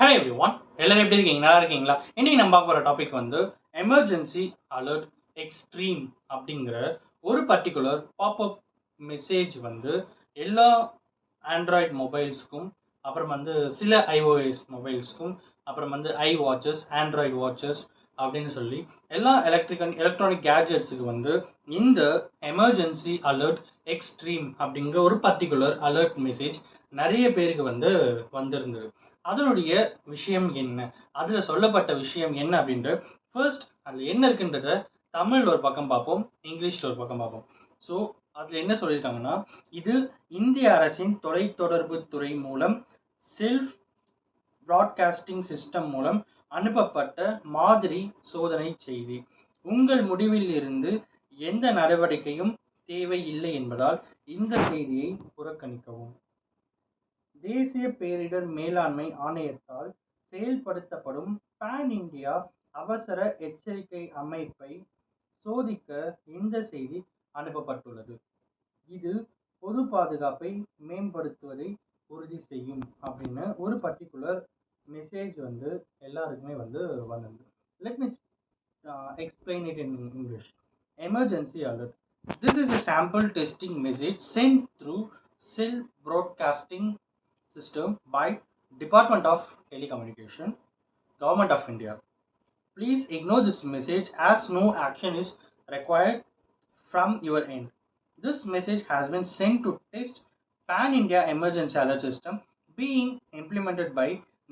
Hello every one, எல்லாரும் எப்படி இருக்கீங்க? நல்லா இருக்கீங்களா? இன்னைக்கு நம்ம பார்க்க போகிற டாபிக் வந்து எமர்ஜென்சி அலர்ட் எக்ஸ்ட்ரீம் அப்படிங்கிற ஒரு பர்டிகுலர் பாப்அப் மெசேஜ் வந்து எல்லா ஆண்ட்ராய்டு மொபைல்ஸ்க்கும், அப்புறம் வந்து சில ஐஓஎஸ் மொபைல்ஸ்க்கும், அப்புறம் வந்து ஐ வாட்சஸ், ஆண்ட்ராய்டு வாட்சஸ் அப்படின்னு சொல்லி எல்லா எலக்ட்ரானிக் கேட்ஜெட்ஸுக்கு வந்து இந்த எமர்ஜென்சி அலர்ட் எக்ஸ்ட்ரீம் அப்படிங்கிற ஒரு பர்டிகுலர் அலர்ட் மெசேஜ் நிறைய பேருக்கு வந்து வந்திருந்தது. அதனுடைய விஷயம் என்ன, அதில் சொல்லப்பட்ட விஷயம் என்ன அப்படின்ற ஃபர்ஸ்ட் அதில் என்ன இருக்குன்றத தமிழில் ஒரு பக்கம் பார்ப்போம், இங்கிலீஷில் ஒரு பக்கம் பார்ப்போம். ஸோ அதில் என்ன சொல்லியிருக்காங்கன்னா, இது இந்திய அரசின் தொலைத்தொடர்பு துறை மூலம் செல்ஃப் பிராட்காஸ்டிங் சிஸ்டம் மூலம் அனுப்பப்பட்ட மாதிரி சோதனை செய்தி. உங்கள் முடிவில் இருந்து எந்த நடவடிக்கையும் தேவையில்லை என்பதால் இந்த செய்தியை புறக்கணிக்கவும். தேசிய பேரிடர் மேலாண்மை ஆணையத்தால் செயல்படுத்தப்படும் பான் இந்தியா அவசர எச்சரிக்கை அமைப்பை சோதிக்க இந்த செய்தி அனுப்பப்பட்டுள்ளது. இது பொது பாதுகாப்பை மேம்படுத்துவதை உறுதி செய்யும் அப்படின்னு ஒரு பர்டிகுலர் மெசேஜ் வந்து எல்லாருக்குமே வந்து வந்தது. Let me explain it in English. Emergency alert. This is a sample testing message sent through cell broadcasting system by Department of Telecommunication, Government of India. Please ignore this message as no action is required from your end. This message has been sent to test Pan India Emergency Alert System being implemented by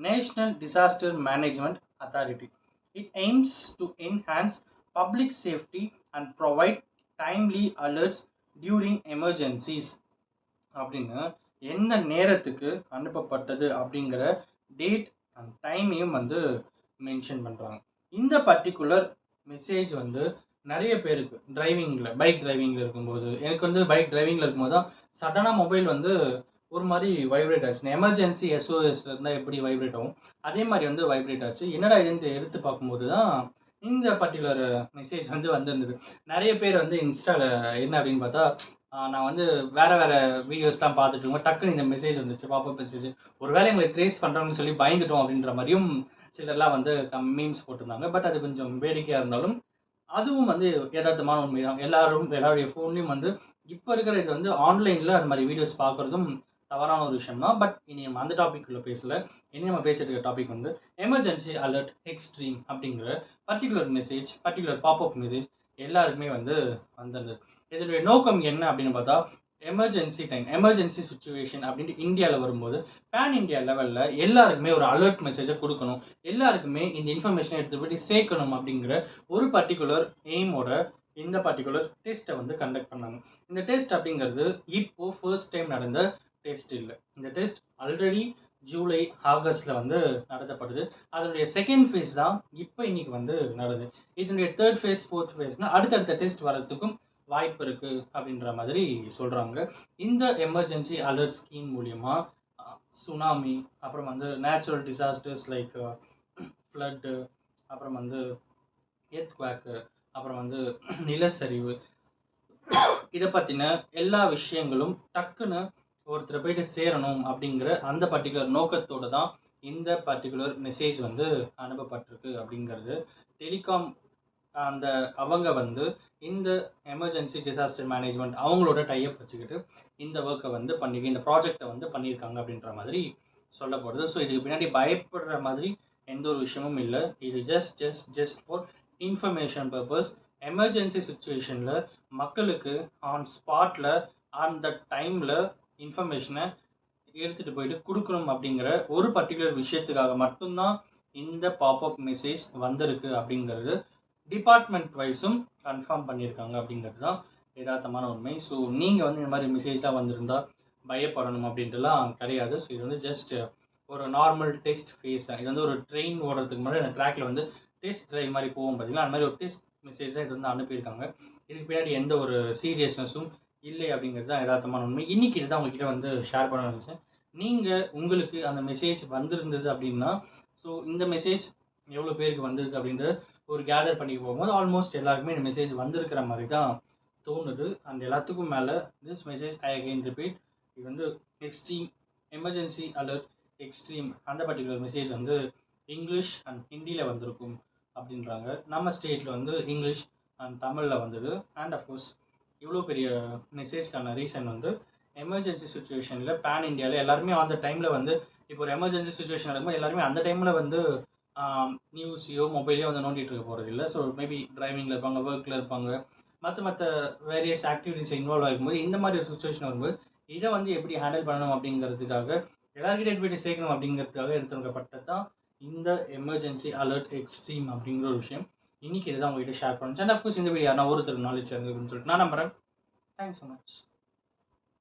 National Disaster Management Authority. It aims to enhance public safety and provide timely alerts during emergencies. அப்படின்னு எந்த நேரத்துக்கு அனுப்பப்பட்டது அப்படிங்கிற date and டைமையும் வந்து mention பண்ணுறாங்க. இந்த particular message வந்து நிறைய பேருக்கு பைக் டிரைவிங்கில் இருக்கும்போது, எனக்கு வந்து பைக் டிரைவிங்கில் இருக்கும்போது தான் சடனாக மொபைல் வந்து ஒரு மாதிரி வைப்ரேட் ஆச்சு. எமர்ஜென்சி எஸ்ஓஎஸ் இருந்தால் எப்படி வைப்ரேட் ஆகும், அதே மாதிரி வந்து வைப்ரேட் ஆச்சு. என்னடா இதுன்னு எடுத்து பார்க்கும்போது தான் இந்த பர்டிகுலர் மெசேஜ் வந்து வந்திருந்தது. நிறைய பேர் வந்து இன்ஸ்டாவில் என்ன அப்படின்னு பார்த்தா, நான் வந்து வேற வீடியோஸ்லாம் பார்த்துட்டு இருக்கோம், டக்குன்னு இந்த மெசேஜ் வந்துச்சு, பாப்பப் மெசேஜ், ஒரு வேளை எங்களை ட்ரேஸ் பண்ணுறோம்னு சொல்லி பயந்துட்டோம் அப்படின்ற மாதிரியும் சிலர்லாம் வந்து மீம்ஸ் போட்டிருந்தாங்க. பட் அது கொஞ்சம் வேடிக்கையாக இருந்தாலும் அதுவும் வந்து யதார்த்தமான உண்மை தான். எல்லாருடைய ஃபோன்லையும் வந்து இப்போ இருக்கிற இது வந்து ஆன்லைனில் அந்த மாதிரி வீடியோஸ் பார்க்குறதும் தவறான ஒரு விஷயம் தான். பட் இனி நம்ம அந்த டாபிக்குள்ளே பேசல. இனி நம்ம பேசிட்டு இருக்க டாபிக் வந்து எமர்ஜென்சி அலர்ட் எக்ஸ்ட்ரீம் அப்படிங்கிற பர்டிகுலர் பாப்அப் மெசேஜ் எல்லாருக்குமே வந்து வந்திருந்தது. இதனுடைய நோக்கம் என்ன அப்படின்னு பார்த்தா, எமர்ஜென்சி சுச்சுவேஷன் அப்படின்ட்டு இந்தியாவில் வரும்போது பேன் இந்தியா லெவலில் எல்லாருக்குமே ஒரு அலர்ட் மெசேஜை கொடுக்கணும், எல்லாருக்குமே இந்த இன்ஃபர்மேஷனை எடுத்து போய் சேர்க்கணும் அப்படிங்கிற ஒரு பர்டிகுலர் எய்மோட இந்த பர்டிகுலர் டெஸ்ட்டை வந்து கண்டக்ட் பண்ணாங்க. இந்த டெஸ்ட் அப்படிங்கிறது இப்போ ஃபர்ஸ்ட் டைம் நடந்த டெஸ்ட் இல்லை. இந்த டெஸ்ட் ஆல்ரெடி ஜூலை ஆகஸ்ட்ல வந்து நடத்தப்படுது. அதனுடைய செகண்ட் ஃபேஸ் தான் இப்போ இன்னைக்கு வந்து நடக்குது. இதனுடைய தேர்ட் ஃபேஸ், ஃபோர்த் ஃபேஸ்னா அடுத்தடுத்த டெஸ்ட் வரதுக்கும் வாய்ப்பு இருக்கு அப்படின்ற மாதிரி சொல்றாங்க. இந்த எமர்ஜென்சி அலர்ட் ஸ்கீம் மூலியமா சுனாமி, அப்புறம் வந்து நேச்சுரல் டிசாஸ்டர்ஸ் லைக் ஃப்ளட்டு, அப்புறம் வந்து எர்த்குவேக்கு, அப்புறம் வந்து நிலச்சரிவு, இதை பற்றின எல்லா விஷயங்களும் டக்குன்னு ஒருத்தர் போயிட்டு சேரணும் அப்படிங்கிற அந்த பர்டிகுலர் நோக்கத்தோடு தான் இந்த பர்டிகுலர் மெசேஜ் வந்து அனுப்பப்பட்டிருக்கு அப்படிங்கிறது. டெலிகாம் அவங்க வந்து இந்த எமர்ஜென்சி டிசாஸ்டர் மேனேஜ்மெண்ட் அவங்களோட டைப் வச்சுக்கிட்டு இந்த ஒர்க்கை வந்து இந்த ப்ராஜெக்டை வந்து பண்ணியிருக்காங்க அப்படின்ற மாதிரி சொல்லப்படுது. ஸோ இதுக்கு பின்னாடி பயப்படுற மாதிரி எந்த ஒரு விஷயமும் இல்லை. இது just for information purpose. Emergency சுச்சுவேஷனில் மக்களுக்கு ஆன் ஸ்பாட்டில் அந்த டைமில் இன்ஃபர்மேஷனை எடுத்துகிட்டு போயிட்டு கொடுக்கணும் அப்படிங்கிற ஒரு பர்டிகுலர் விஷயத்துக்காக மட்டும்தான் இந்த பாப்அப் மெசேஜ் வந்திருக்கு அப்படிங்கிறது டிபார்ட்மெண்ட் வைஸும் கன்ஃபார்ம் பண்ணியிருக்காங்க அப்படிங்கிறது தான் யதார்த்தமான உண்மை. ஸோ நீங்கள் வந்து இந்த மாதிரி மெசேஜ்லாம் வந்திருந்தால் பயப்படணும் அப்படின்ட்டுலாம் கிடையாது. ஸோ இது வந்து ஜஸ்ட் ஒரு நார்மல் டெஸ்ட் ஃபேஸ் தான். இது வந்து ஒரு ட்ரெயின் ஓடுறதுக்கு முன்னாடி அந்த ட்ராக்ல வந்து டெஸ்ட் ட்ரைவ் மாதிரி போகும் பார்த்தீங்கன்னா, அந்த மாதிரி ஒரு டெஸ்ட் மெசேஜ் தான் இது வந்து அனுப்பியிருக்காங்க. இதுக்கு பின்னாடி எந்த ஒரு சீரியஸ்னஸும் இல்லை அப்படிங்கிறது தான் யதார்த்தமான உண்மை. இன்னைக்கு இதுதான் உங்ககிட்ட வந்து ஷேர் பண்ண நினச்சேன். நீங்கள் உங்களுக்கு அந்த மெசேஜ் வந்திருந்தது அப்படின்னா, ஸோ இந்த மெசேஜ் எவ்வளோ பேருக்கு வந்திருக்கு அப்படின்ற ஒரு கேதர் பண்ணி போகும்போது ஆல்மோஸ்ட் எல்லாருக்குமே இந்த மெசேஜ் வந்திருக்கிற மாதிரி தான் தோணுது. அந்த எல்லாத்துக்கும் மேலே this message I again repeat, இது வந்து எக்ஸ்ட்ரீம் எமர்ஜென்சி அலர்ட் எக்ஸ்ட்ரீம் அந்த பர்டிகுலர் மெசேஜ் வந்து இங்கிலீஷ் அண்ட் ஹிந்தியில் வந்திருக்கும் அப்படின்றாங்க. நம்ம ஸ்டேட்டில் வந்து இங்கிலீஷ் அண்ட் தமிழில் வந்தது. அண்ட் அஃப்கோர்ஸ் இவ்வளோ பெரிய மெசேஜ்க்கான ரீசன் வந்து எமர்ஜென்சி சுச்சுவேஷனில் பேன் இண்டியாவில் எல்லாருமே அந்த டைமில் வந்து இப்போ ஒரு எமர்ஜென்சி சுச்சுவேஷன் நடக்கும்போது எல்லாருமே அந்த டைமில் வந்து நியூஸையோ மொபைலையோ வந்து நோண்டிகிட்டு இருக்க போகிறது இல்லை. ஸோ மேபி டிரைவிங்கில் இருப்பாங்க, ஒர்க்கில் இருப்பாங்க, மற்ற வேரியஸ் ஆக்டிவிட்டிஸ் இன்வால்வ் ஆகும்போது இந்த மாதிரி ஒரு சுச்சுவேஷன் வரும்போது இதை வந்து எப்படி ஹேண்டில் பண்ணணும் அப்படிங்கிறதுக்காக எல்லாருக்கிட்டே போய்ட்டு சேர்க்கணும் அப்படிங்கிறதுக்காக எடுத்துக்கப்பட்டது தான் இந்த எமர்ஜென்சி அலர்ட் எக்ஸ்ட்ரீம் அப்படிங்கிற ஒரு விஷயம். இன்னைக்கு இதுதான் உங்ககிட்ட ஷேர் பண்ணுறேன். அண்ட் அஃப்கோர்ஸ் இந்த வீடியோ நான் ஒருத்தர் நாலேஜ் அப்படின்னு சொல்லிட்டு நான் நம்புறேன். Thanks so much.